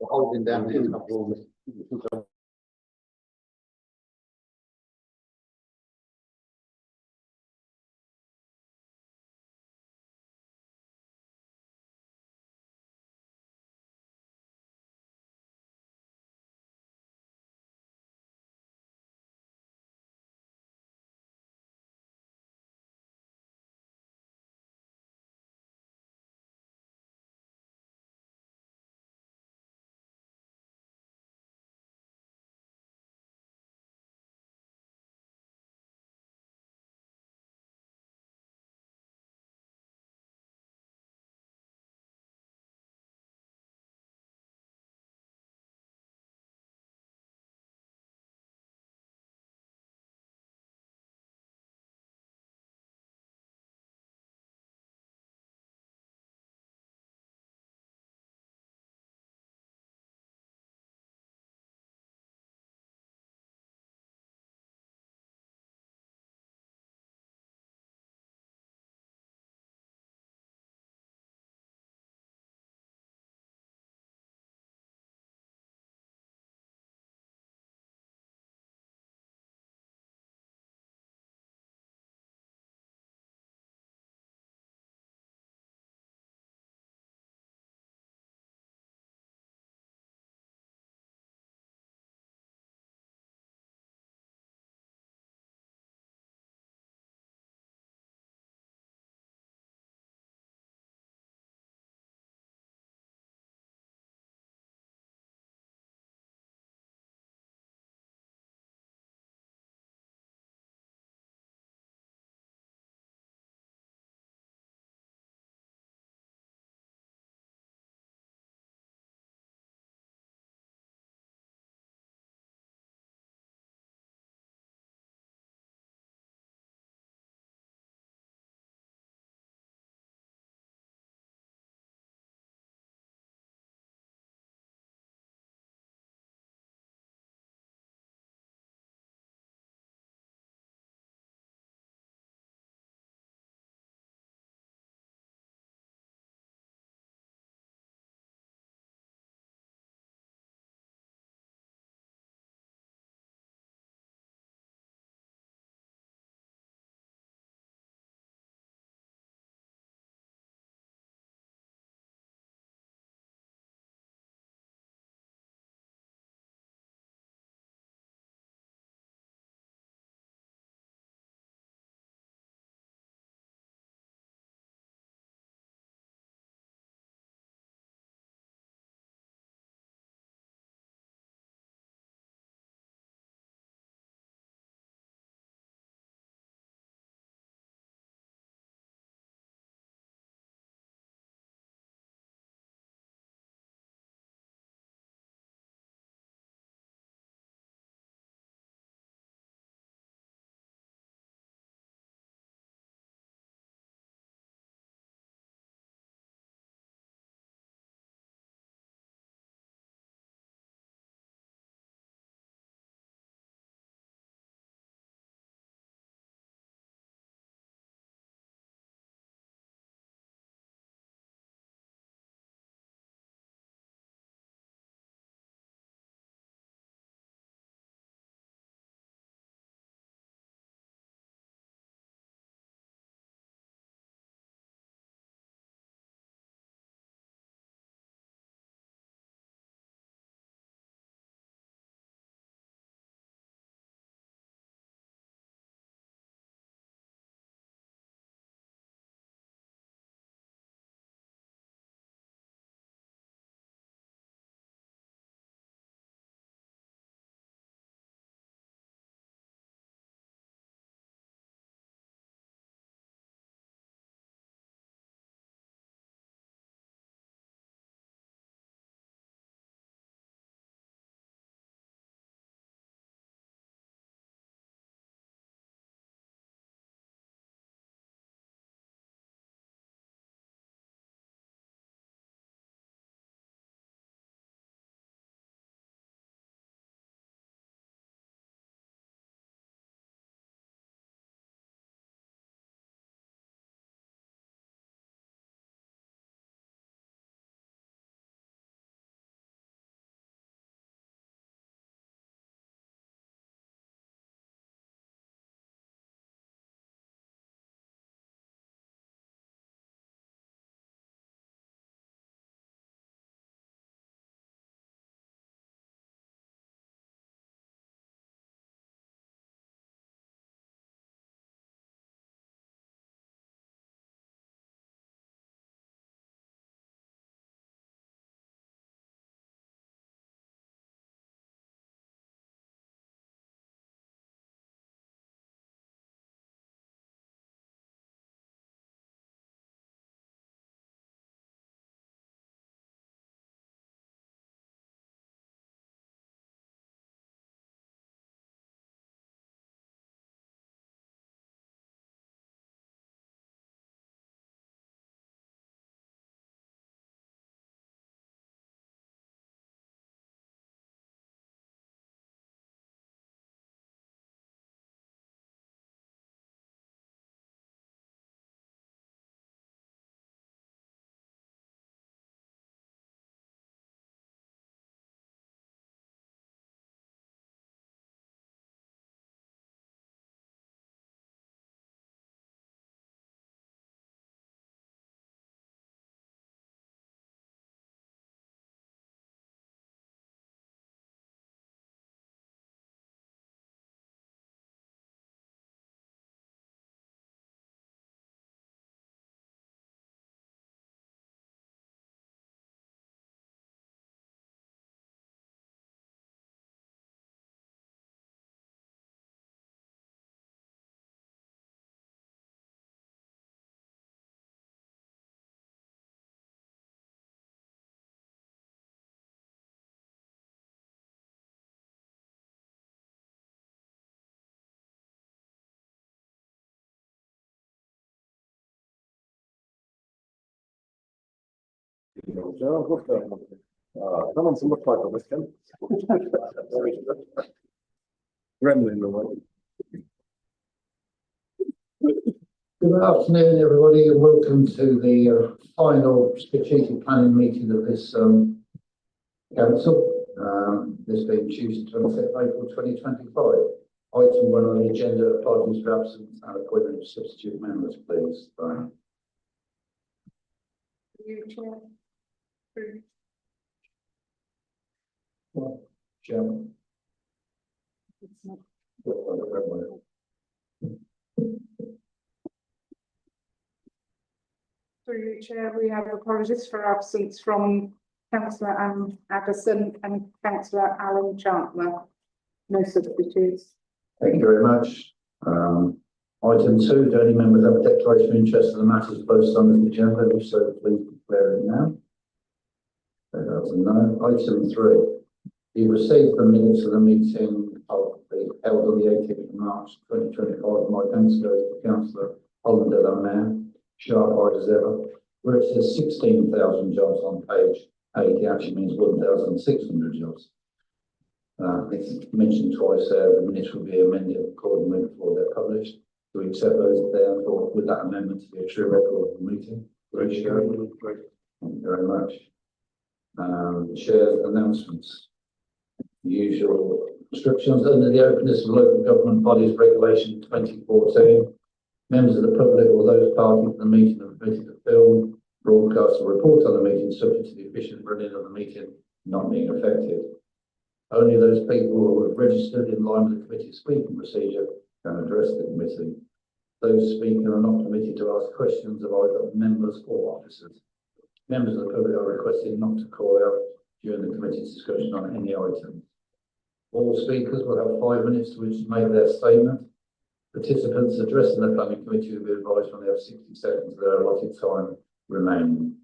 Holding down the Come on, some fight on this can. Gremlin away. Good afternoon, everybody, and welcome to the final strategic planning meeting of this council. This being Tuesday, 25th April 2025. Item 1 on the agenda: apologies for absence and appointment of substitute members, please. You, Chair. Well, Chairman. It's not. Through you, Chair, we have apologies for absence from Councillor Anne Addison and Councillor Alan Chandler. No substitutes. Thank you very much. Item 2, do any members have a declaration of interest in the matters posted on the agenda? If so, please declare it now. That's a no. Item 3, you received the minutes of the meeting held on the 18th of March 2025. My thanks goes to Councillor Hollander, the mayor, sharp-eyed as ever. Where it says 16,000 jobs on page 8, it actually means 1,600 jobs. It's mentioned twice there. The minutes will be amended accordingly before they're published. Do we accept those therefore with that amendment to be a true record of the meeting? Thank you very much. Chair's announcements. The usual instructions under the Openness of Local Government Bodies Regulation 2014. Members of the public or those party to the meeting are permitted to film, broadcast or report on the meeting subject to the efficient running of the meeting not being affected. Only those people who have registered in line with the committee's speaking procedure can address the committee. Those speaking are not permitted to ask questions of either members or officers. Members of the public are requested not to call out during the committee's discussion on any item. All speakers will have 5 minutes to which to make their statement. Participants addressing the planning committee will be advised when they have 60 seconds of their allotted time remaining.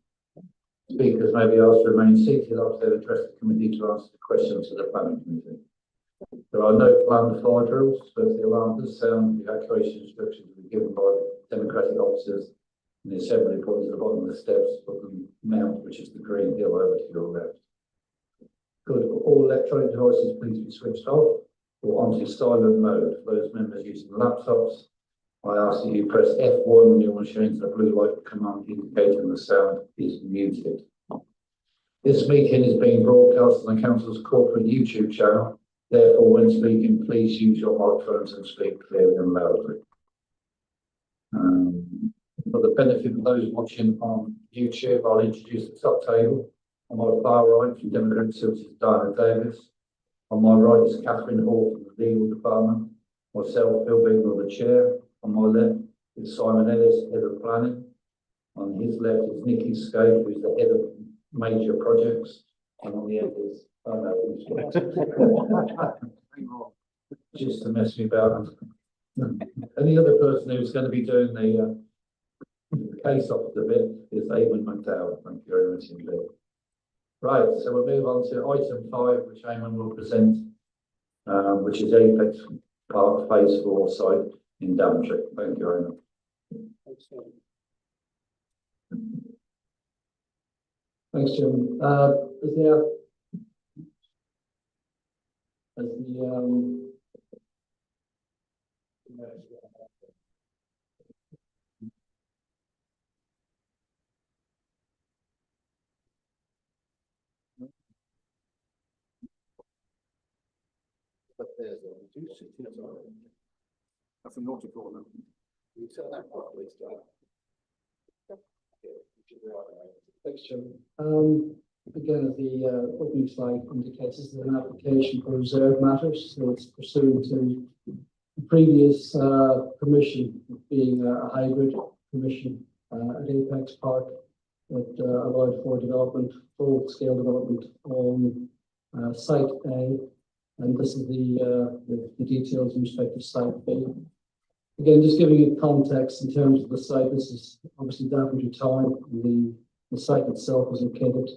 Speakers may be asked to remain seated after they've addressed the committee to answer the questions of the planning committee. There are no planned fire drills, so if the alarm does sound, the evacuation instructions will be given by democratic officers in the assembly point at the bottom of the steps of the mount, which is the green hill over to your left. Could all electronic devices please be switched off or onto silent mode? For those members using laptops, I ask that you press F1 on your machine so the blue light will come on indicating the sound is muted. This meeting is being broadcast on the Council's corporate YouTube channel. Therefore, when speaking, please use your microphones and speak clearly and loudly. For the benefit of those watching on YouTube, I'll introduce the top table. On my far right from Democratic Services, Diana Davis. On my right is Catherine Hall from the Legal Department. Myself, Phil Bingle, the Chair. On my left is Simon Ellis, Head of Planning. On his left is Nikki Scaife, who is the Head of Major Projects. And on the end is, just to mess me about. And the other person who's going to be doing the case officer bit is Eamon McDowell. Thank you very much indeed. Right, so we'll move on to item 5, which Eamon will present, which is Apex Park Phase 4 site in Daventry. Thank you, Eamon. Thanks, Jim. That's a naughty corner. You tell that properly, Stuart. Thanks, Jim. Again, as the opening slide indicates, this is an application for reserve matters, so it's pursuant to the previous permission being a hybrid permission at Apex Park that allowed for development, full-scale development on Site A, and this is the details in respect of Site B. Again, just giving you context in terms of the site, this is obviously Daventry Town. The site itself is located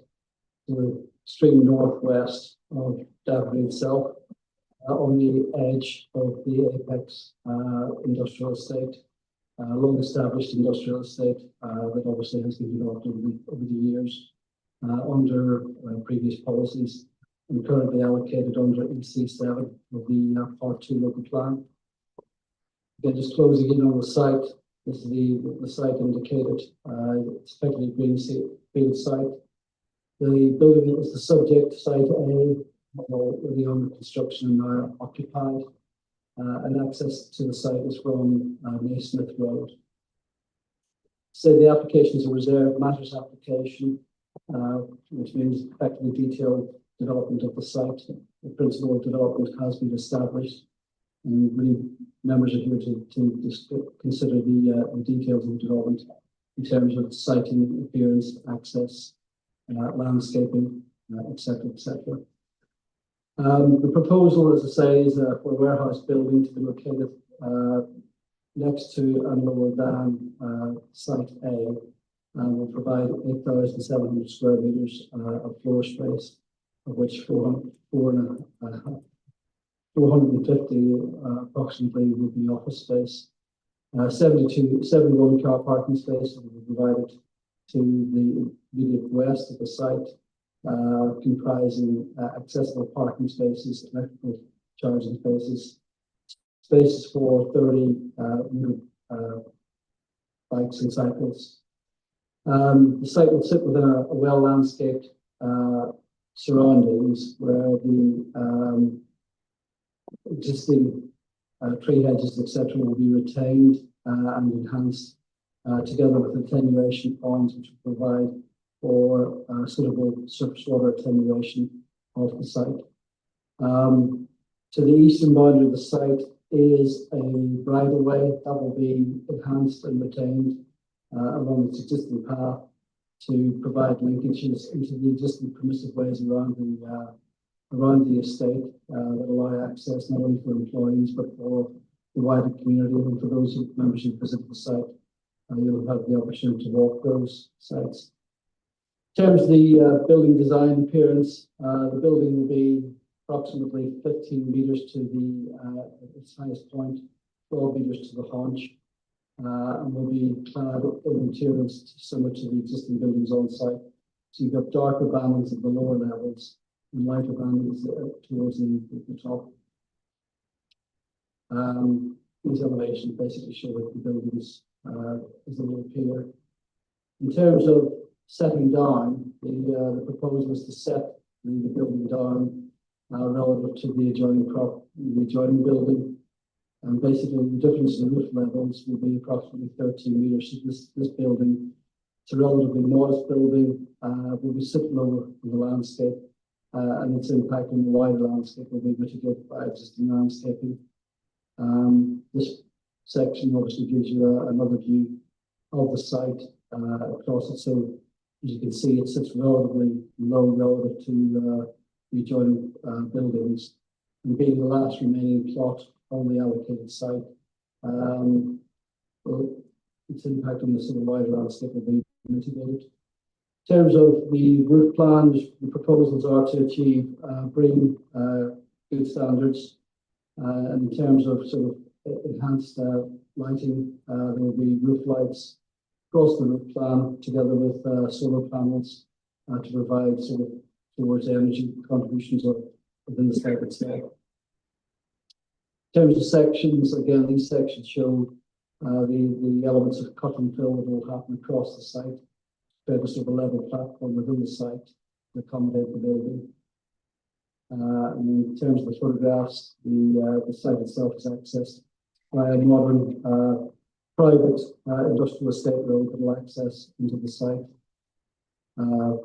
to the extreme northwest of Daventry itself, on the edge of the Apex industrial estate, long-established industrial estate that obviously has been developed over the years. under previous policies and currently allocated under EC7 of the Part 2 local plan. Again, just closing in on the site. This is the site indicated. It's effectively a greenfield site. The building that was the subject, site A, already under construction and occupied. And access to the site is from Naismith Road. So the application is a reserved matters application, which means effectively detailed development of the site. The principle of development has been established, and really members are here to consider the details of the development in terms of siting, appearance, access, landscaping, etc., etc. The proposal, as I say, is for a warehouse building to be located next to and lower than site A, and will provide 8,700 square meters of floor space, of which 450 approximately will be office space. 71 car parking spaces will be provided to the immediate west of the site, comprising accessible parking spaces, electrical charging spaces, spaces for 30 bikes and cycles. The site will sit within a well-landscaped surroundings where the existing tree hedges, etc., will be retained and enhanced, together with attenuation ponds, which will provide for suitable surface water attenuation of the site. To the eastern boundary of the site is a bridleway that will be enhanced and retained along its existing path to provide linkages into the existing permissive ways around the estate that allow access not only for employees but for the wider community, and for those members who visit the site, you'll have the opportunity to walk those sites. In terms of the building design appearance, the building will be approximately 15 metres to its highest point, 12 metres to the haunch, and will be clad in materials similar to the existing buildings on site. So you've got darker bandings at the lower levels and lighter bandings towards the top. These elevations basically show that the buildings as they will appear. In terms of setting down, the proposal is to set the building down relative to the adjoining building. And basically the difference in roof levels will be approximately 13 metres. So this building, it's a relatively modest building, will be sit lower in the landscape, and its impact on the wider landscape will be mitigated by existing landscaping. This section obviously gives you another view of the site across it. So as you can see, it sits relatively low relative to the adjoining buildings, and being the last remaining plot on the allocated site, well, its impact on the sort of wider landscape will be mitigated. In terms of the roof plan, the proposals are to achieve BREEAM good standards. And in terms of sort of enhanced lighting, there will be roof lights across the roof plan, together with solar panels to provide sort of towards energy contributions within the site itself. In terms of sections, again, these sections show the elements of cut and fill that will happen across the site, create a sort of a level platform within the site to accommodate the building. And in terms of the photographs, the site itself is accessed by a modern private industrial estate road that will access into the site.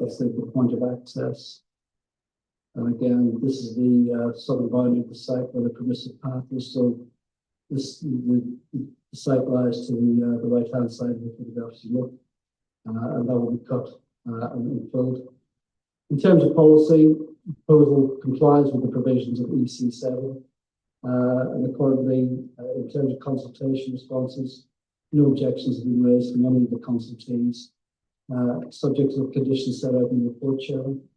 That's the point of access. And again, this is the southern boundary of the site where the permissive path is. So the site lies to the right-hand side of the photographs you look, and that will be cut and filled. In terms of policy, the proposal complies with the provisions of EC7, and accordingly, in terms of consultation responses, no objections have been raised from any of the consultees, subject to the conditions set out in the report, Chairman.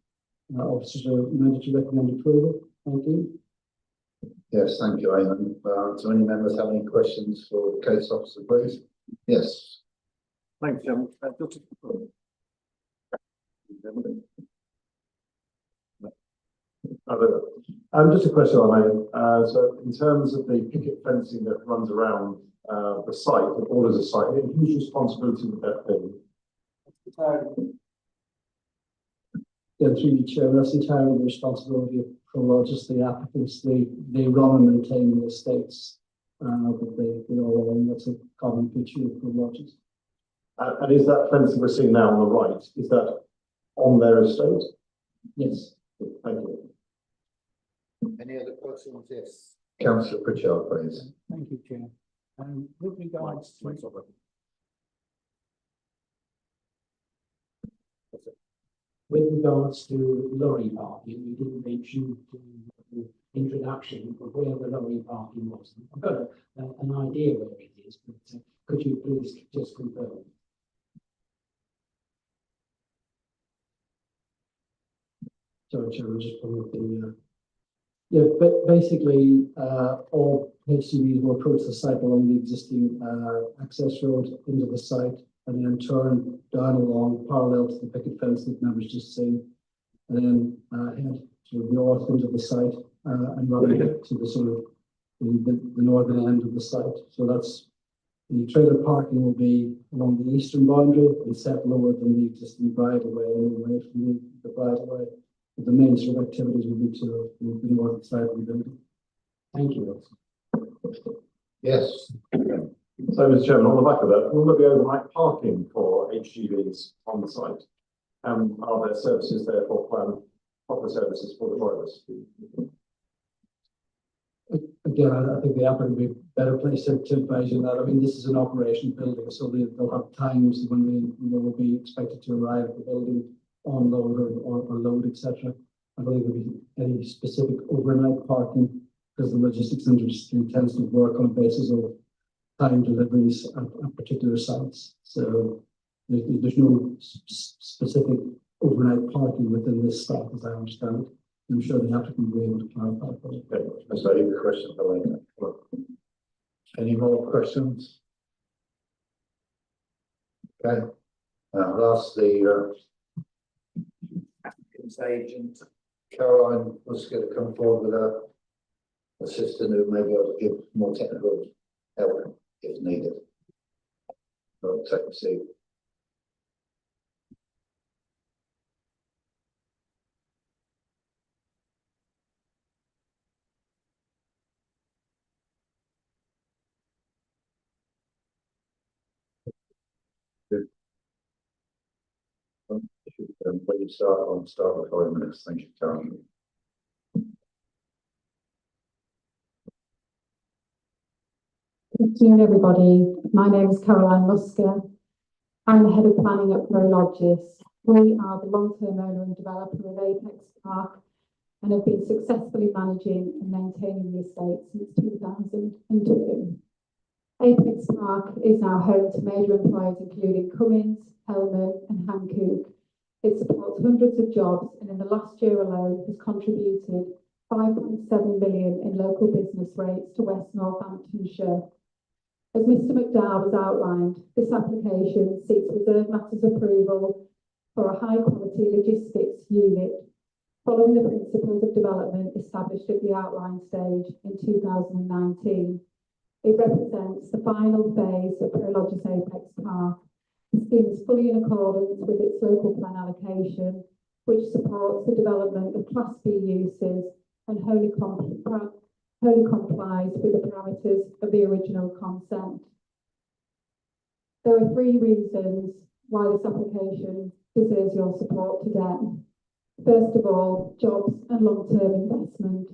Officers are reminded to recommend approval. Thank you. Yes, thank you, Eamon. Do any members have any questions for the case officer, please? Yes. Thanks, Chairman. Just a question on that. So in terms of the picket fencing that runs around the site, that borders the site, whose responsibility would that be? Yeah, through the chair, that's entirely the responsibility of Prologis, the applicants. They run and maintain the estates, but they all own. That's a common feature of Prologis. And is that fencing we're seeing now on the right, is that on their estate? Yes. Thank you. Any other questions? Yes. Councillor Pritchard, please. Thank you, Chair. With regards to, with regards to lorry parking, you didn't mention the introduction of where the lorry parking was. I've got an idea where it is, but could you please just confirm? Sorry, Chair, I'll just pull up the, yeah, but basically, all HGVs will approach the site along the existing, access road into the site and then turn down along parallel to the picket fence that members just seen. And then, head to the north into the site, and run to the sort of the northern end of the site. So that's, the trailer parking will be along the eastern boundary and set lower than the existing bridleway and away from the bridleway. The main sort of activities will be to the north side of the building. Thank you. Yes. So, Mr. Chairman, on the back of that, will there be overnight parking for HGVs on the site? And are there services there for proper services for the drivers? Again, I think the applicant would be a better place to advise you on that. I mean, this is an operation building, so they'll have times when they will be expected to arrive at the building on load or load, etc. I don't think there'll be any specific overnight parking because the logistics industry tends to work on a basis of time deliveries at particular sites. So there's no specific overnight parking within this site, as I understand it. I'm sure the applicant will be able to clarify for you. Okay, that's a good question for later. Any more questions? Okay. I'll ask the applicant's agent, Caroline, was going to come forward with her assistant who may be able to give more technical help if needed. I'll take a seat. When you start with 5 minutes. Thank you, Karen. Good afternoon, everybody. My name is Caroline Musker. I'm the head of planning at Prologis. We are the long-term owner and developer of Apex Park and have been successfully managing and maintaining the estate since 2002. Apex Park is now home to major employers including Cummins, Hellman and Hankook. It supports hundreds of jobs and in the last year alone has contributed 5.7 million in local business rates to West Northamptonshire. As Mr McDowell has outlined, this application seeks reserved matters approval for a high-quality logistics unit following the principles of development established at the outline stage in 2019. It represents the final phase of Prologis Apex Park. The scheme is fully in accordance with its local plan allocation, which supports the development of Class B uses and wholly complies with the parameters of the original consent. There are 3 reasons why this application deserves your support today. First of all, jobs and long-term investment.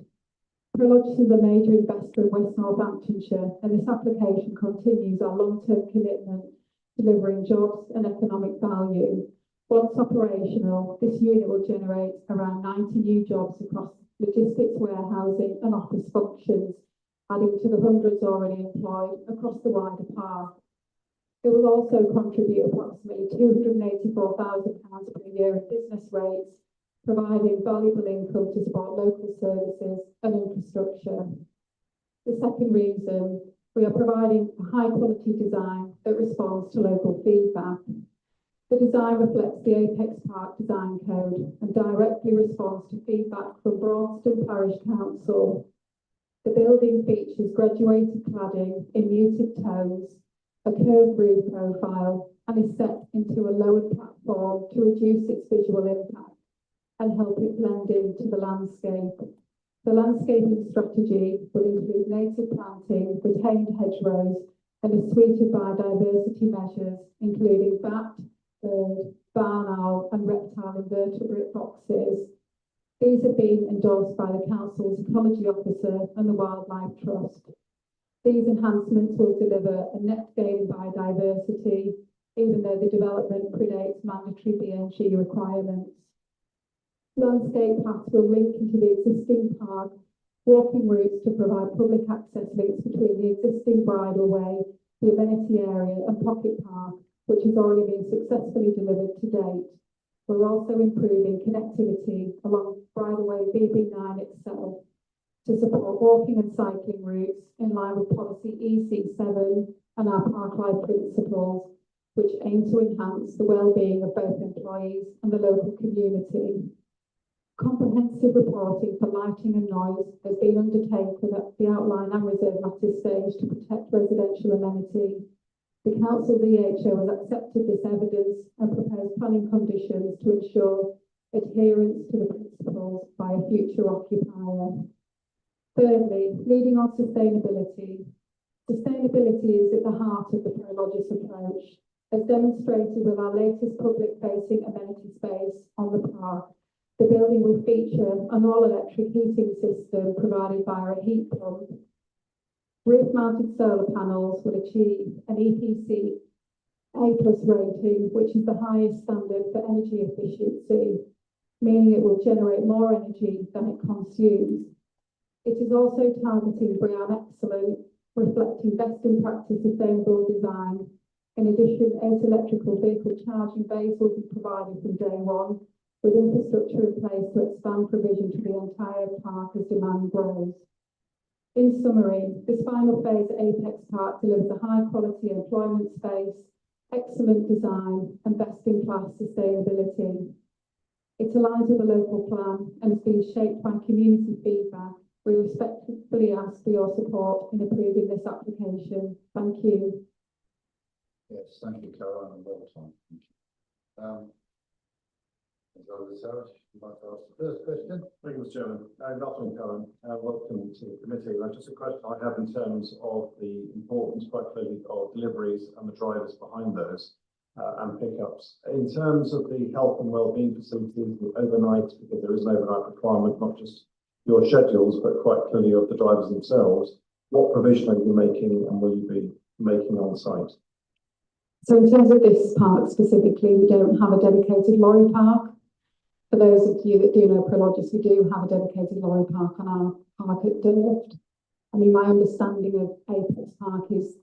Prologis is a major investor in West Northamptonshire, and this application continues our long-term commitment delivering jobs and economic value. Once operational, this unit will generate around 90 new jobs across logistics, warehousing and office functions, adding to the hundreds already employed across the wider park. It will also contribute approximately £284,000 per year in business rates, providing valuable income to support local services and infrastructure. The second reason, we are providing a high quality design that responds to local feedback. The design reflects the Apex Park Design Code and directly responds to feedback from Braunston Parish Council. The building features graduated cladding in muted tones, a curved roof profile, and is set into a lowered platform to reduce its visual impact and help it blend into the landscape. The landscaping strategy will include native planting, retained hedgerows, and is suited by biodiversity measures, including bat, bird, barn owl, and reptile invertebrate boxes. These have been endorsed by the Council's Ecology Officer and the Wildlife Trust. These enhancements will deliver a net gain in biodiversity, even though the development predates mandatory BNG requirements. Landscape paths will link into the existing park, walking routes to provide public access links between the existing bridleway, the amenity area and pocket park, which has already been successfully delivered to date. We're also improving connectivity along bridleway BB9 itself to support walking and cycling routes in line with policy EC7 and our Park Life principles, which aim to enhance the well-being of both employees and the local community. Comprehensive reporting for lighting and noise has been undertaken at the outline and reserve matters stage to protect residential amenity. The Council DHO has accepted this evidence and proposed planning conditions to ensure adherence to the principles by a future occupier. Thirdly, leading on sustainability. Sustainability is at the heart of the Prologis approach, as demonstrated with our latest public-facing amenity space on the park. The building will feature an all-electric heating system provided by a heat pump. Roof-mounted solar panels will achieve an EPC A+ rating, which is the highest standard for energy efficiency, meaning it will generate more energy than it consumes. It is also targeting BREEAM Excellent, reflecting best-in-practice sustainable design. In addition, 8 electrical vehicle charging bays will be provided from day one, with infrastructure in place to expand provision to the entire park as demand grows. In summary, this final phase at Apex Park delivers a high-quality employment space, excellent design, and best-in-class sustainability. It aligns with the local plan and has been shaped by community feedback. We respectfully ask for your support in approving this application. Thank you. Yes, thank you, Caroline, and well done. Thank you. Sarah, you'd like to ask the first question? Thank you, Mr. Chairman. Good afternoon, Karen. Welcome to the committee. Just a question I have in terms of the importance, quite clearly, of deliveries and the drivers behind those and pickups. In terms of the health and wellbeing facilities, the overnight, because there is an overnight requirement, not just your schedules, but quite clearly of the drivers themselves, what provision are you making and will you be making on site? So in terms of this park specifically, we don't have a dedicated lorry park. For those of you that do know Prologis, we do have a dedicated lorry park on our park at Durft. I mean, my understanding of Apex Park is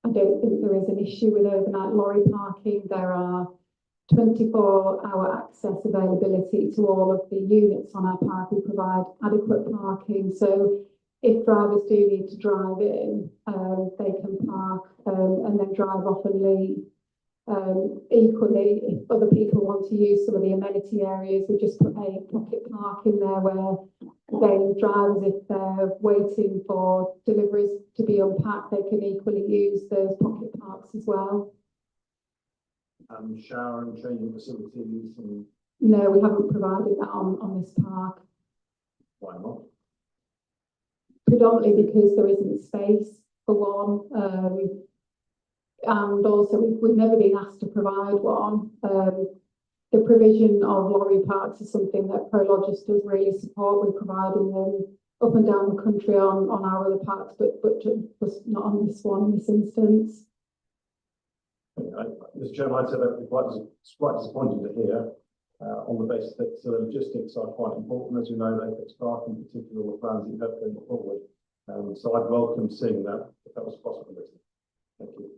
I don't think there is an issue with overnight lorry parking. There are 24-hour access availability to all of the units on our park. We provide adequate parking. So if drivers do need to drive in, they can park and then drive off and leave. Equally, if other people want to use some of the amenity areas, we just put a pocket park in there where, again, drivers, if they're waiting for deliveries to be unpacked, they can equally use those pocket parks as well. Shower and changing facilities and... No, we haven't provided that on this park. Why not? Predominantly because there isn't space for one. And also we've never been asked to provide one. The provision of lorry parks is something that Prologis does really support. We're providing them up and down the country on our other parks, but just not on this one in this instance. Mr. Chairman, I'd say that would be quite disappointing to hear on the basis that logistics are quite important, as you know, Apex Park in particular, the plans that you have going forward. So I'd welcome seeing that if that was a possibility. Thank you.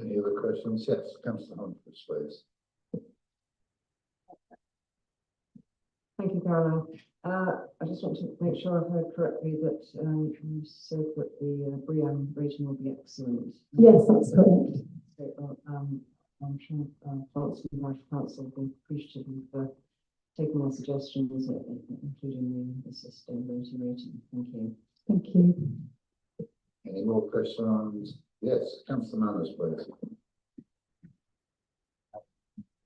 Any other questions? Yes, Councillor Humphries, please. Thank you, Caroline. I just want to make sure I've heard correctly that you said that the BREEAM rating will be excellent. Yes, that's correct. So, I'm sure Francis and Marsh Council will be appreciative of taking my suggestions, including the sustainability rating. Thank you. Thank you. Any more questions? Yes, councillor Manners, please.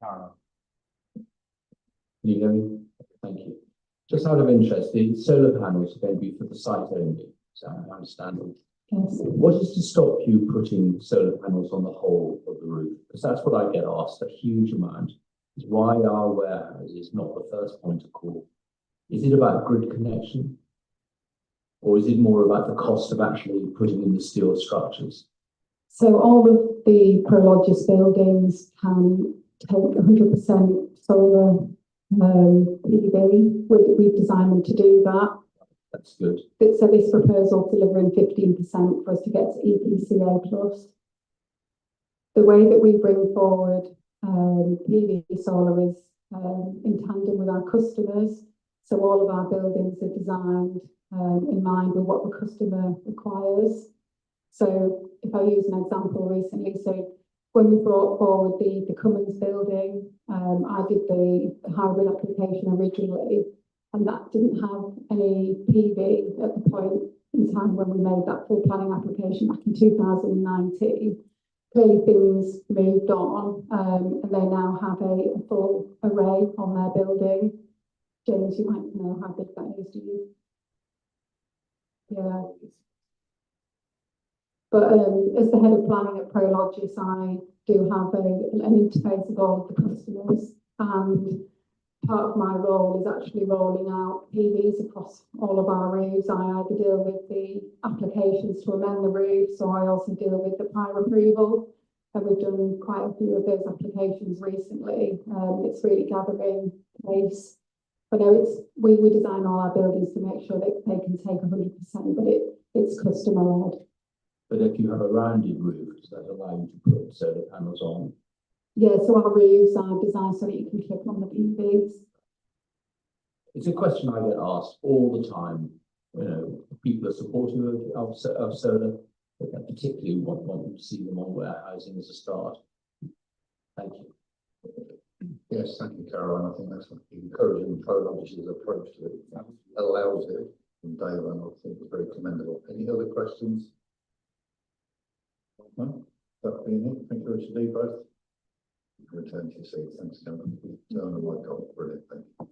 Caroline. Can you hear me? Thank you. Just out of interest, the solar panels are going to be for the site only, so I understand. Yes. What is to stop you putting solar panels on the whole of the roof? Because that's what I get asked a huge amount. Is why are warehouses not the first point of call? Is it about grid connection? Or is it more about the cost of actually putting in the steel structures? So all of the Prologis buildings can take 100% solar PV. We've designed them to do that. That's good. So this proposal delivering 15% for us to get to EPCA plus. The way that we bring forward PV solar is in tandem with our customers. So all of our buildings are designed in mind with what the customer requires. So if I use an example recently, so when we brought forward the Cummins building, I did the hybrid application originally, and that didn't have any PV at the point in time when we made that full planning application back in 2019. Clearly things moved on, and they now have a full array on their building. James, you might know how big that is, do you? Yeah. But as the head of planning at Prologis, I do have an interface with all of the customers, and part of my role is actually rolling out PVs across all of our roofs. I either deal with the applications to amend the roof, so I also deal with the prior approval, and we've done quite a few of those applications recently. It's really gathering pace. But no, we design all our buildings to make sure that they can take 100%, but it's customer led. But if you have a rounded roof, does that allow you to put solar panels on? Yeah, so our roofs are designed so that you can click on the PVs. It's a question I get asked all the time. You know, people are supportive of solar, but they particularly want to see them on warehousing as a start. Thank you. Yes, thank you, Caroline. I think that's encouraging Prologis' approach to it. That allows it from day one. I think it's very commendable. Any other questions? No? That being it, thank you, Richard Lee, both. Return to your seat. Thanks, Caroline. Turn the mic off. Brilliant. Thank you.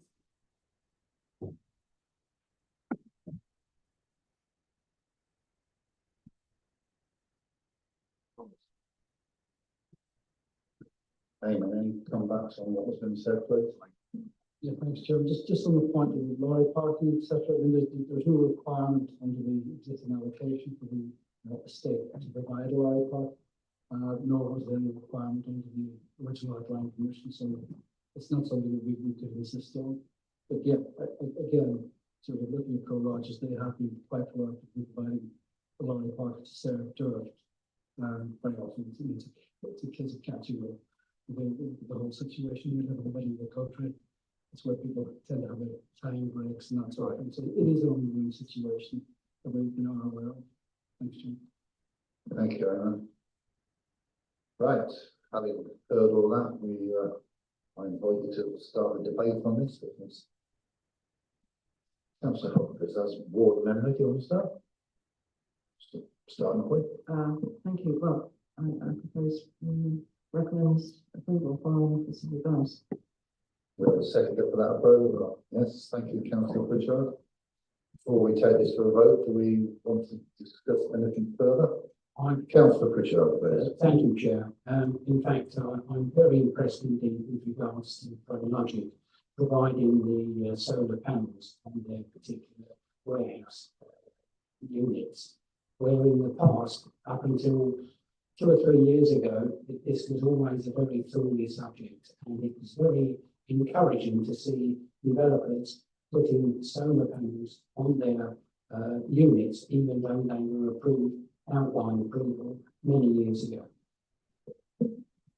Eamon, any comebacks on what has been said, please? Yeah, thanks, Chairman. Just on the point of the lorry parking, etc. I mean, there's no requirement under the existing allocation for the estate to provide a lorry park, nor was there any requirement under the original outline permission. So it's not something that we could insist on. But yeah, again, sort of looking at Prologis, they have been quite proactively providing a lorry park to serve Durham. Very often it's a case of catching up. The whole situation, you live in the middle of the country, it's where people tend to have a time breaks and that sort of thing. So it is an ongoing situation that we are aware of. Thanks, Jim. Thank you, Eamon. Right, having heard all that, I invite you to start a debate on this. Councillor Hopkins, as ward member, do you want to start? Starting point. Thank you. Well, I propose recommends approval for the civil grounds. We have a second for that approval. Yes, thank you, Councillor Pritchard. Before we take this to a vote, do we want to discuss anything further? Councillor Pritchard, please. Thank you, Chair. In fact, I'm very impressed indeed with regards to Prologis providing the solar panels on their particular warehouse units, where in the past, up until 2 or 3 years ago, this was always a very thorny subject, and it was very encouraging to see developers putting solar panels on their units, even though they were approved, outline approval, many years ago.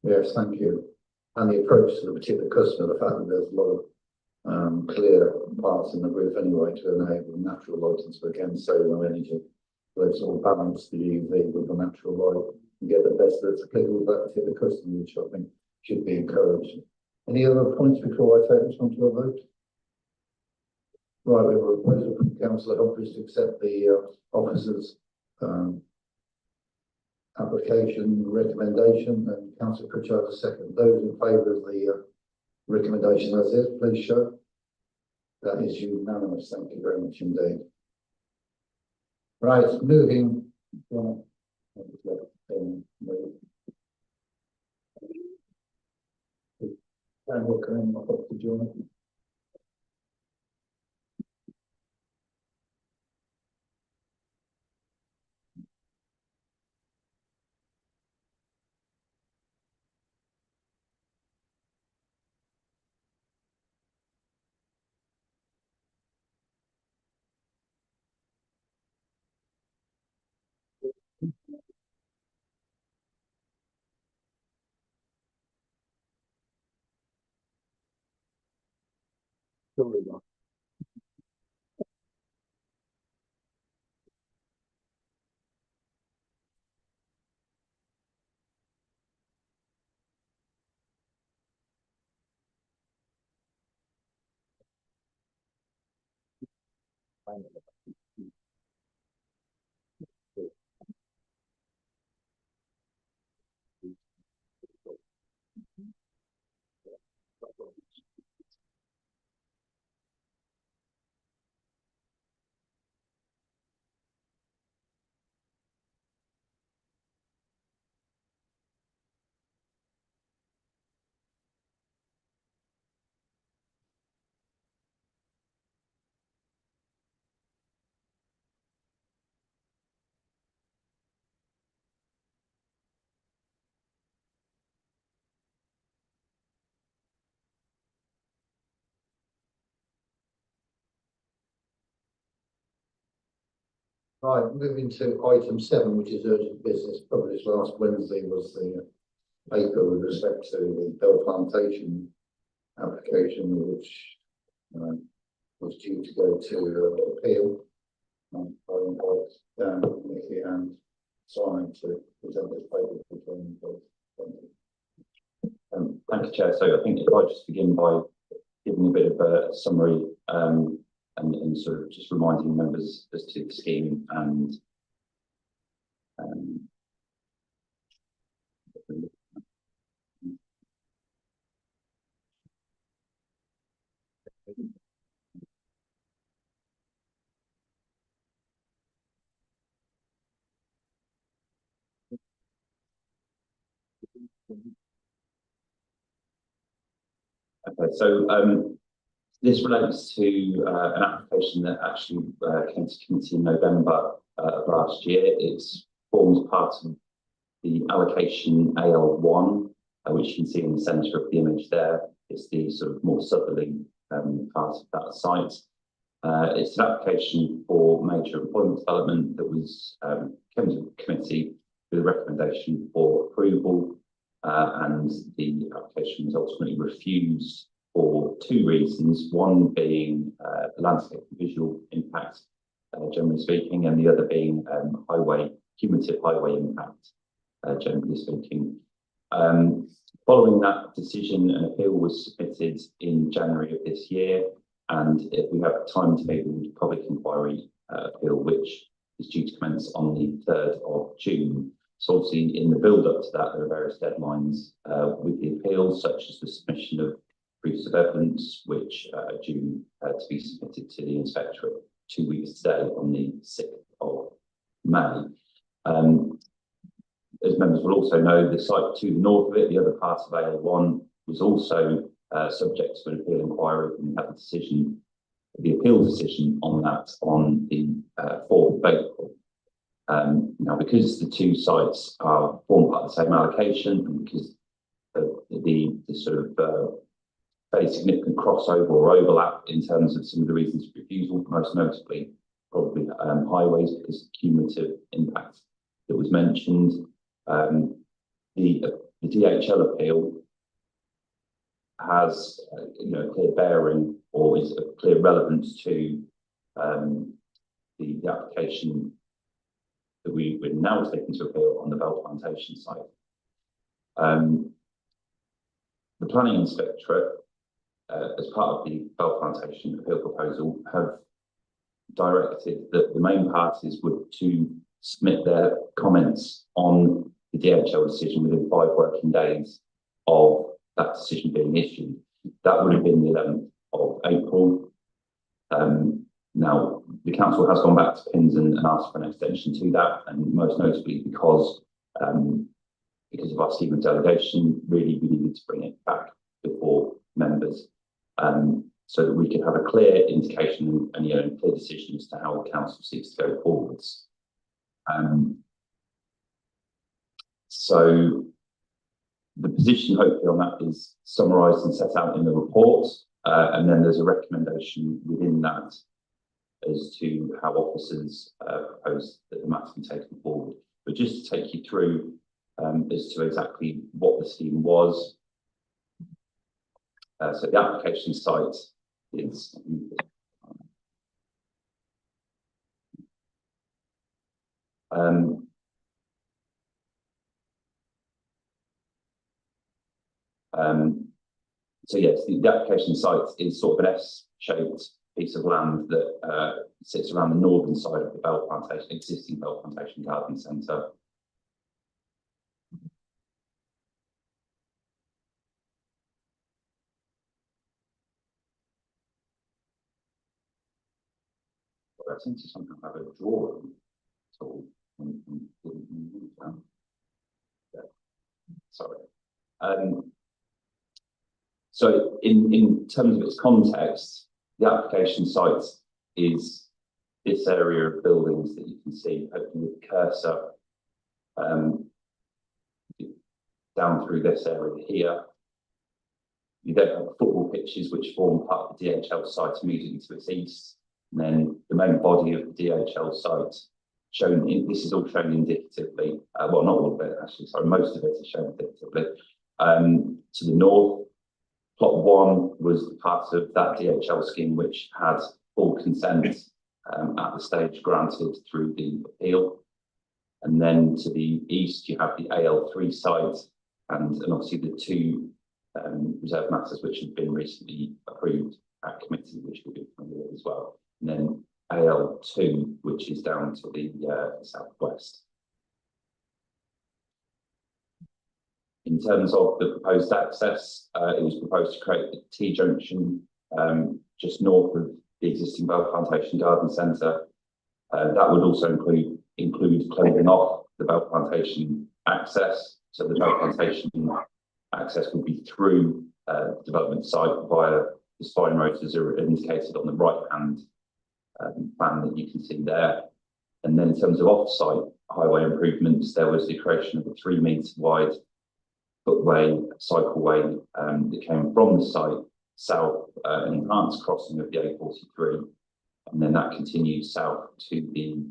Yes, thank you. And the approach to the particular customer, the fact that there's a lot of clear parts in the roof anyway to enable natural lighting, so again, solar energy. So it's all balanced the UV with the natural light. and get the best that's applicable back to the customer, which I think should be encouraged. Any other points before I take this one to a vote? Right, we have a proposal from Councillor Humphries to accept the officer's application recommendation, and Councillor Pritchard a second. Those in favour of the recommendation as is, please show. That is unanimous. Thank you very much indeed. Right, moving on. And we'll come in up to Jonathan. Right, moving to item 7, which is urgent business. Published last Wednesday was the paper with respect to the Bell Plantation application, which was due to go to appeal. I invite Dan, Nicky and Simon to present this paper for training. Thank you, Chair. So I think if I just begin by giving a bit of a summary and sort of just reminding members as to the scheme and okay, so this relates to an application that actually came to committee in November of last year. It forms part of the allocation AL1, which you can see in the centre of the image there. It's the sort of more southerly part of that site. It's an application for major employment development that was came to committee with a recommendation for approval, and the application was ultimately refused for 2 reasons, one being the landscape and visual impact, generally speaking, and the other being cumulative highway impact, generally speaking. Following that decision, an appeal was submitted in January of this year, and if we have a timetabled public inquiry appeal, which is due to commence on the 3rd of June. So obviously in the build-up to that, there are various deadlines with the appeals, such as the submission of proofs of evidence, which are due to be submitted to the inspectorate 2 weeks today on the 6th of May. As members will also know, the site to the north of it, the other part of AL1, was also subject to an appeal inquiry, and we had the appeal decision on that on the 4th of April. Now, because the 2 sites form part of the same allocation, and because the sort of very significant crossover or overlap in terms of some of the reasons for refusal, most notably probably highways, because of the cumulative impact that was mentioned. The DHL appeal has clear bearing, or is a clear relevance to the application that we're now taking to appeal on the Bell Plantation site. The planning inspectorate, as part of the Bell Plantation appeal proposal, have directed that the main parties were to submit their comments on the DHL decision within 5 working days of that decision being issued. That would have been the 11th of April. Now, the council has gone back to PINS and asked for an extension to that, and most notably because of our scheme of delegation, really we needed to bring it back before members, so that we could have a clear indication and clear decision as to how the council seeks to go forwards. So the position hopefully on that is summarised and set out in the report, and then there's a recommendation within that as to how officers propose that the matter be taken forward. But just to take you through as to exactly what the scheme was. So the application site is so yes, the application site is sort of an S-shaped piece of land that sits around the northern side of the Bell Plantation, existing Bell Plantation Garden Centre. I seem to somehow have a drawing. So, sorry. So in terms of its context, the application site is this area of buildings that you can see, hopefully with the cursor down through this area here. You then have football pitches which form part of the DHL site immediately to its east. And then the main body of the DHL site shown in, this is all shown indicatively, well, not all of it actually, sorry, most of it is shown indicatively. To the north, plot 1 was part of that DHL scheme which had full consent at the stage granted through the appeal. And then to the east, you have the AL3 site and obviously the 2 reserve matters which have been recently approved at committee, which will be familiar with as well. And then AL2, which is down to the southwest. In terms of the proposed access, it was proposed to create a T-junction just north of the existing Bell Plantation Garden Centre. That would also include closing off the Bell Plantation access. So the Bell Plantation access would be through the development site via the spine roads as are indicated on the right-hand plan that you can see there. And then in terms of off-site highway improvements, there was the creation of a 3-metre wide footway, cycleway that came from the site south, an enhanced crossing of the A43, and then that continued south to the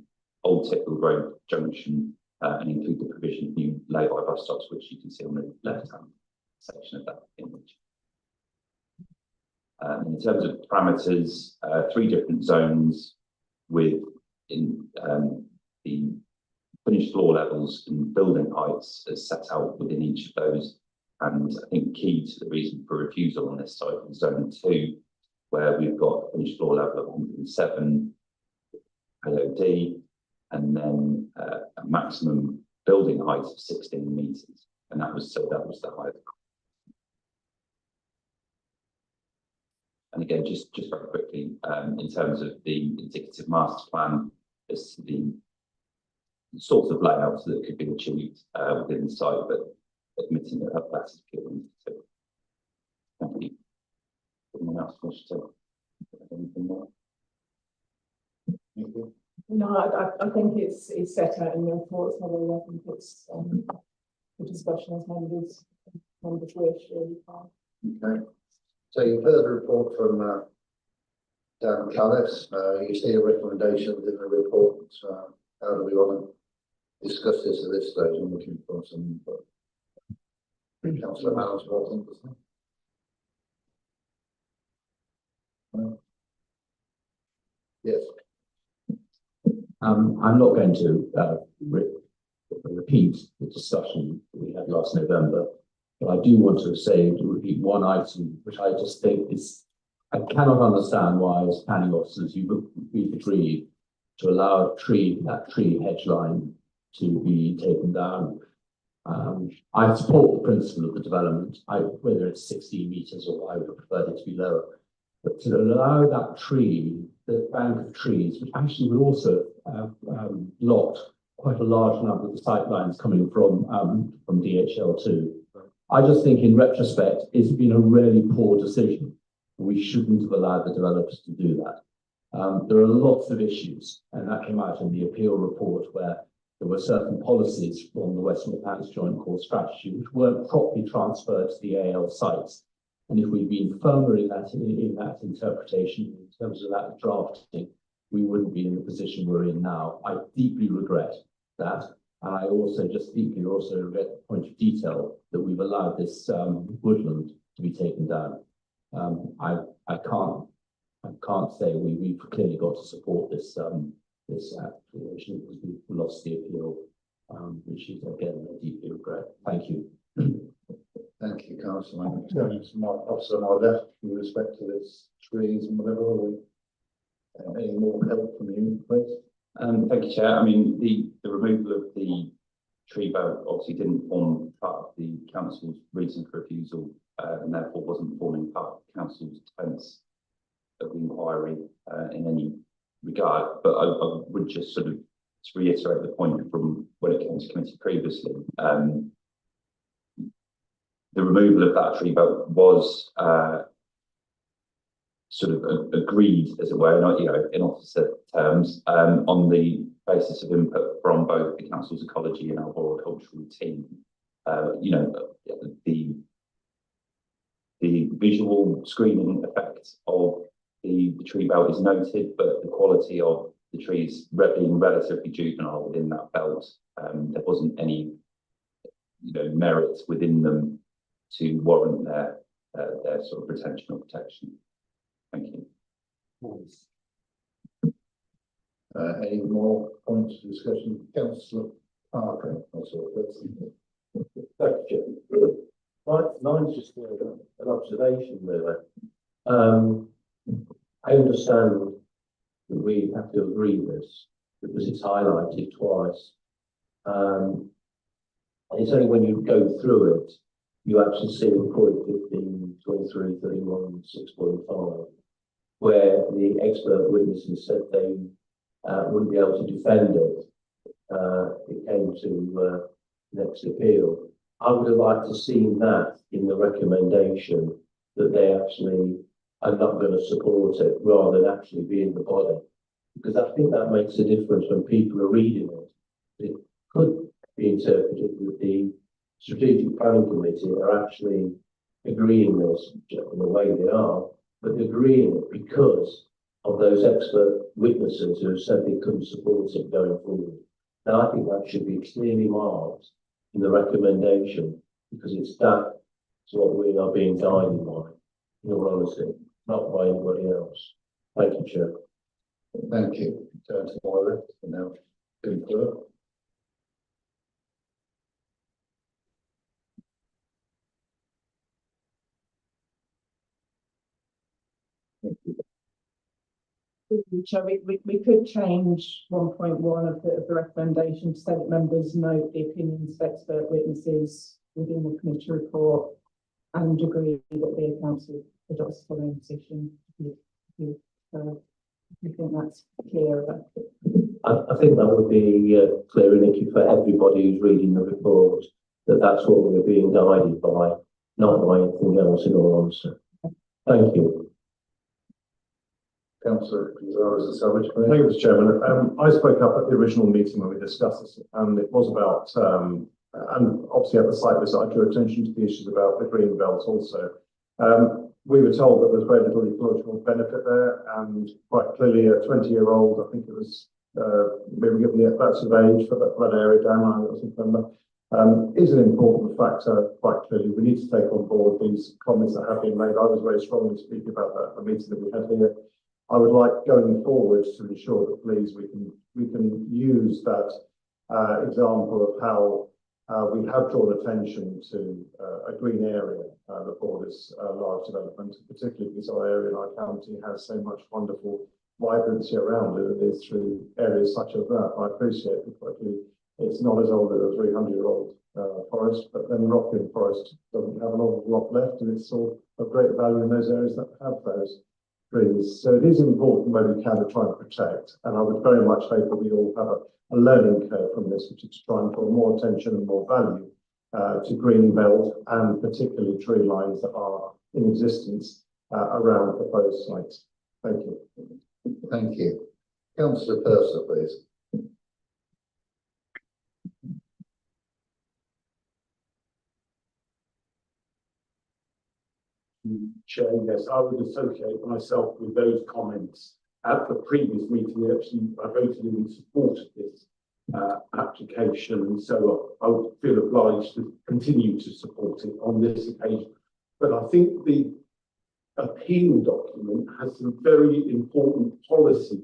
Old Tickle Road junction and include the provision of new lay-by bus stops, which you can see on the left-hand section of that image. In terms of parameters, 3 different zones with the finished floor levels and building heights as set out within each of those. And I think key to the reason for refusal on this site is zone 2, where we've got a finished floor level of 107 AOD, and then a maximum building height of 16 metres. And that was the height. And again, just very quickly, in terms of the indicative master plan, as to the sorts of layouts that could be achieved within the site, but admitting that that is given. Thank you. Anyone else wish to add anything more? No, I think it's set out in the reports, although I think it's the discussion as members wish really fine. Okay. So you've heard the report from Dan Callis. You see a recommendation in the report. How do we want to discuss this at this stage? I'm looking for some input. Councillor Allen's welcome. Yes. I'm not going to repeat the discussion we had last November, but I do want to say, to repeat one item, which I just think is, I cannot understand why, as planning officers, we've agreed to allow that tree hedge line to be taken down. I support the principle of the development, whether it's 16 metres or I would have preferred it to be lower. But to allow that tree, the bank of trees, which actually would also have blocked quite a large number of the sight lines coming from DHL2. I just think in retrospect, it's been a really poor decision. We shouldn't have allowed the developers to do that. There are lots of issues, and that came out in the appeal report where there were certain policies from the Western Midlands Joint Core Strategy which weren't properly transferred to the AL sites. And if we'd been firmer in that interpretation, in terms of that drafting, we wouldn't be in the position we're in now. I deeply regret that. And I also just deeply regret the point of detail that we've allowed this woodland to be taken down. I can't say we've clearly got to support this application because we've lost the appeal, which is again I deeply regret. Thank you. Thank you, Councillor. I'm turning to my officer on my left with respect to this trees and whatever. Are we any more help from you, please? Thank you, Chair. I mean, the removal of the tree belt obviously didn't form part of the council's reason for refusal, and therefore wasn't forming part of the council's defence of the inquiry in any regard. But I would just sort of to reiterate the point from when it came to committee previously. The removal of that tree belt was sort of agreed, as it were, not, in officer terms, on the basis of input from both the council's ecology and arboricultural team. The visual screening effect of the tree belt is noted, but the quality of the trees being relatively juvenile within that belt, there wasn't any, merit within them to warrant their sort of retention or protection. Thank you. Any more points of discussion? Councillor Parker, also. Thank you. Mine's just an observation, really. I understand that we have to agree with this because it's highlighted twice. And it's only when you go through it, you actually see in point 15, 23, 31, 6.5, where the expert witnesses said they wouldn't be able to defend it. It came to next appeal. I would have liked to see that in the recommendation that they actually are not going to support it rather than actually be in the body. Because I think that makes a difference when people are reading it. It could be interpreted that the Strategic Planning Committee are actually agreeing this in the way they are, but agreeing it because of those expert witnesses who said they couldn't support it going forward. Now, I think that should be clearly marked in the recommendation because it's what we are being guided by, in all honesty, not by anybody else. Thank you, Chair. Thank you. Turn to my left and now concur. We could change 1.1 of the recommendation to say that members note the opinions of expert witnesses within the committee report and agree that the council adopts the following position. I think that's clearer. I think that would be clear and icky for everybody who's reading the report, that that's what we're being guided by, not by anything else, in all honesty. Thank you. Councillor Gonzalez, Savage. Thank you, Mr. Chairman. I spoke up at the original meeting when we discussed this, and it was about, and obviously at the site visit, I drew attention to the issues about the green belt also. We were told that there was very little ecological benefit there, and quite clearly a 20-year-old, I think it was, we were given that sort of age for that area down, I don't remember, is an important factor, quite clearly. We need to take on board these comments that have been made. I was very strongly speaking about that at the meeting that we had here. I would like going forward to ensure that please we can use that example of how we have drawn attention to a green area before this large development, particularly because our area in our county has so much wonderful vibrancy around it. It is through areas such as that. I appreciate it quickly. It's not as old as a 300-year-old forest, but then Rocklin Forest doesn't have an awful lot left, and it's all of great value in those areas that have those trees. So it is important where we can to try and protect, and I would very much hope that we all have a learning curve from this, which is to try and put more attention and more value to green belt and particularly tree lines that are in existence around proposed sites. Thank you. Thank you. Councillor Purser, please. Chair, yes, I would associate myself with those comments. At the previous meeting, actually, I voted in support of this application, so I would feel obliged to continue to support it on this occasion. But I think the appeal document has some very important policy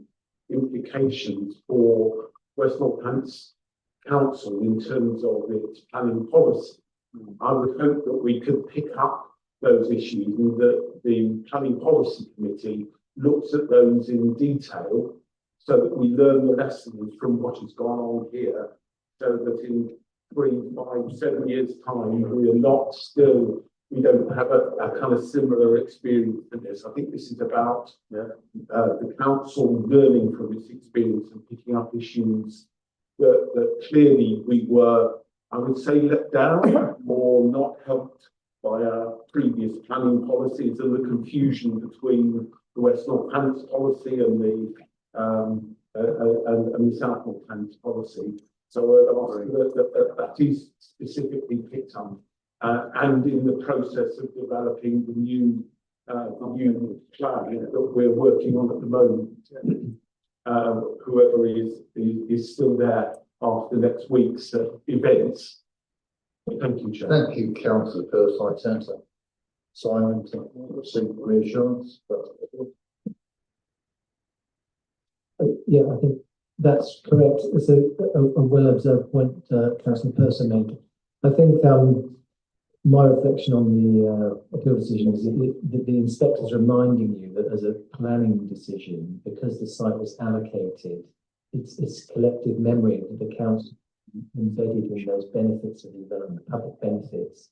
implications for West Northants Council in terms of its planning policy. I would hope that we could pick up those issues and that the Planning Policy Committee looks at those in detail so that we learn the lessons from what has gone on here, so that in 3, 5, 7 years' time, we are not still, we don't have a kind of similar experience in this. I think this is about the council learning from its experience and picking up issues that clearly we were, I would say, let down or not helped by our previous planning policies and the confusion between the West Northants policy and the South Northants policy. So that is specifically picked up, and in the process of developing the new plan that we're working on at the moment, whoever is still there after next week's events. Thank you, Chair. Thank you, Councillor Purser. I turn to Simon to seek reassurance. Yeah, I think that's correct. It's a well-observed point Councillor Purser made. I think my reflection on the appeal decision is that the inspector's reminding you that as a planning decision, because the site was allocated, it's collective memory that the council embedded in those benefits of the development, public benefits,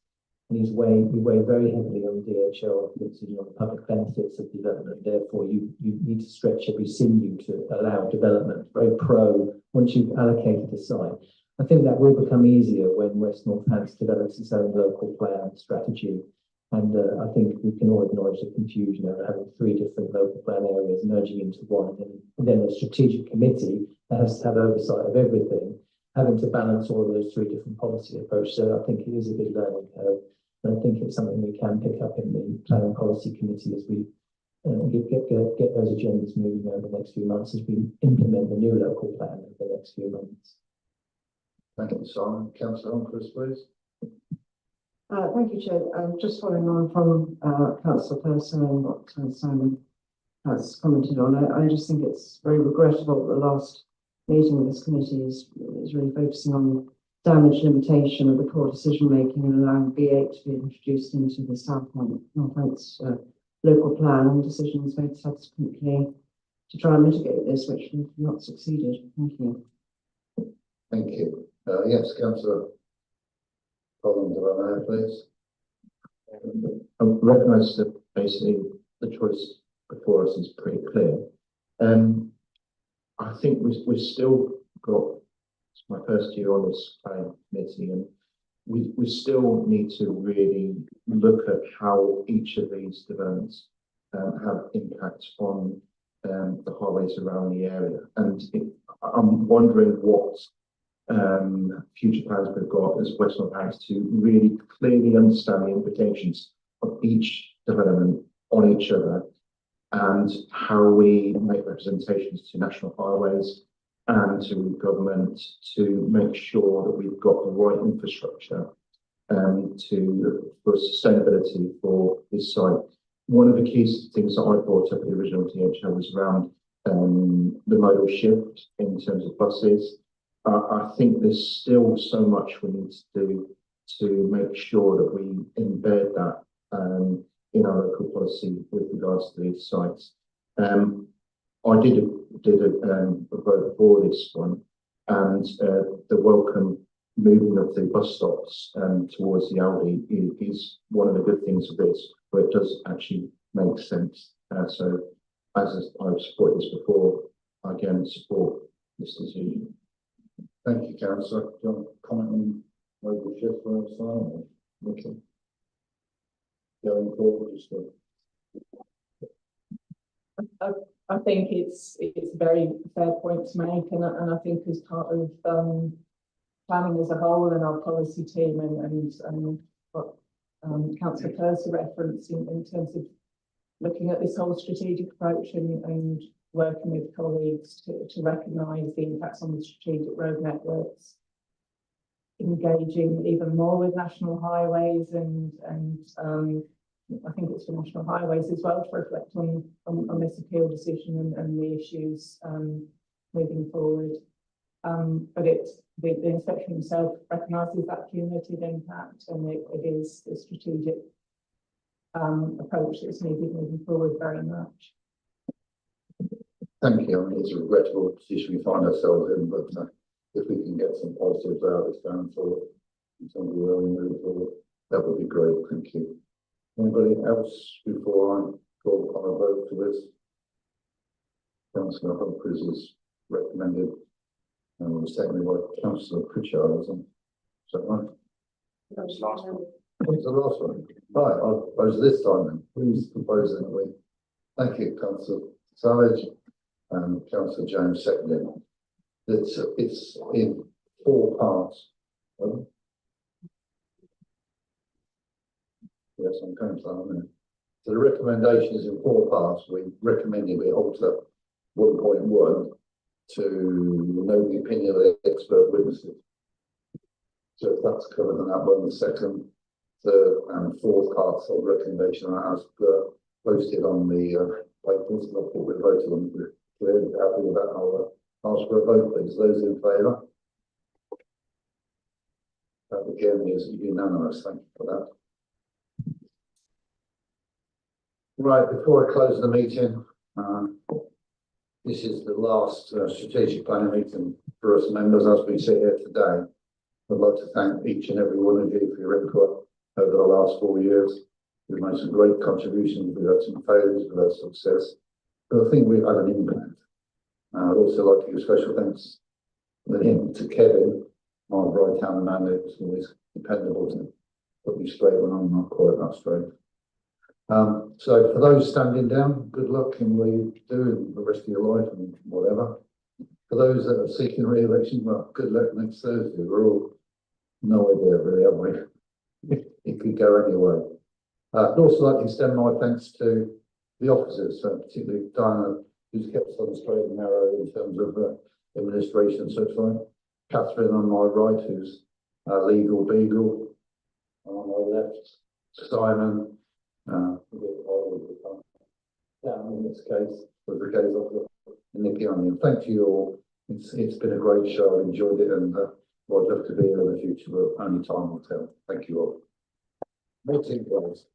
and we weigh very heavily on DHL decision on the public benefits of development. Therefore, you need to stretch every sinew to allow development. Very pro once you've allocated a site. I think that will become easier when West Northants develops its own local plan strategy. And I think we can all acknowledge the confusion of having 3 different local plan areas merging into one, and then a strategic committee that has to have oversight of everything, having to balance all of those 3 different policy approaches. So I think it is a big learning curve. And I think it's something we can pick up in the Planning Policy Committee as we get those agendas moving over the next few months as we implement the new local plan over the next few months. Thank you, Simon. Councillor Humphries, please. Thank you, Chair. Just following on from Councillor Purser and what Simon has commented on, I just think it's very regrettable that the last meeting of this committee is really focusing on damage limitation of the core decision making and allowing B8 to be introduced into the South Northants local plan and decisions made subsequently to try and mitigate this, which we've not succeeded. Thank you. Thank you. Yes, Councillor Collins, please. I recognise that basically the choice before us is pretty clear. I think we've still got, it's my first year on this planning committee, and we still need to really look at how each of these developments have impact on the highways around the area. And I'm wondering what future plans we've got as West Northants to really clearly understand the implications of each development on each other, and how we make representations to National Highways and to government to make sure that we've got the right infrastructure for sustainability for this site. one of the key things that I brought up at the original THO was around the modal shift in terms of buses. I think there's still so much we need to do to make sure that we embed that in our local policy with regards to these sites. I did a vote for this one, and the welcome moving of the bus stops towards the Aldi is one of the good things of this, where it does actually make sense. So, as I've supported this before, I again support this decision. Thank you, Councillor. Do you want to comment on local shift for us, Simon? Okay. Going forward, just I think it's a very fair point to make, and I think as part of planning as a whole and our policy team and what Councillor Purser referenced in terms of looking at this whole strategic approach and working with colleagues to recognise the impacts on the strategic road networks, engaging even more with national highways and I think it's for national highways as well to reflect on this appeal decision and the issues moving forward. But the inspection himself recognises that cumulative impact, and it is a strategic approach that's needed moving forward very much. thank you. I mean, it's a regrettable position we find ourselves in, but if we can get some positives out of this going forward, in terms of where we move forward, that would be great. Thank you. Anybody else before I call on a vote for this? Councillor Humphries is recommended, and was seconded by Councillor Pritchard, isn't it? Is that right? That was last one. What's the last one? Right, I'll propose this time then. Please propose that we. Thank you, Councillor Savage and Councillor James seconding. It's in 4 parts. Yes, I'm going to that. So the recommendation is in 4 parts. We recommended we alter 1.1 to know the opinion of the expert witnesses. So if that's covered in that one, the second, third and fourth parts of the recommendation as posted on the papers, and I'll put with voted on. We're clearly happy with that. I'll ask for a vote, please. Those in favour? That again is unanimous. Thank you for that. Right, before I close the meeting, this is the last strategic planning meeting for us members as we sit here today. I'd like to thank each and every one of you for your input over the last 4 years. We've made some great contributions, we've had some failures, we've had success, but I think we've had an impact. I'd also like to give special thanks to Kevin, my right-hand man, who's always dependable to put me straight when I'm not quite that straight. So for those standing down, good luck in what you do in the rest of your life and whatever. For those that are seeking re-election, well, good luck next Thursday. We're all no idea really, have we? It could go anyway. I'd also like to extend my thanks to the officers, particularly Diana, who's kept us on the straight and narrow in terms of administration and such like. Catherine on my right, who's legal beagle. On my left, Simon. Down in this case, was the case of Nicky on you. Thank you all. It's been a great show. I enjoyed it, and I'd love to be here in the future, but only time will tell. Thank you all. Meeting closed.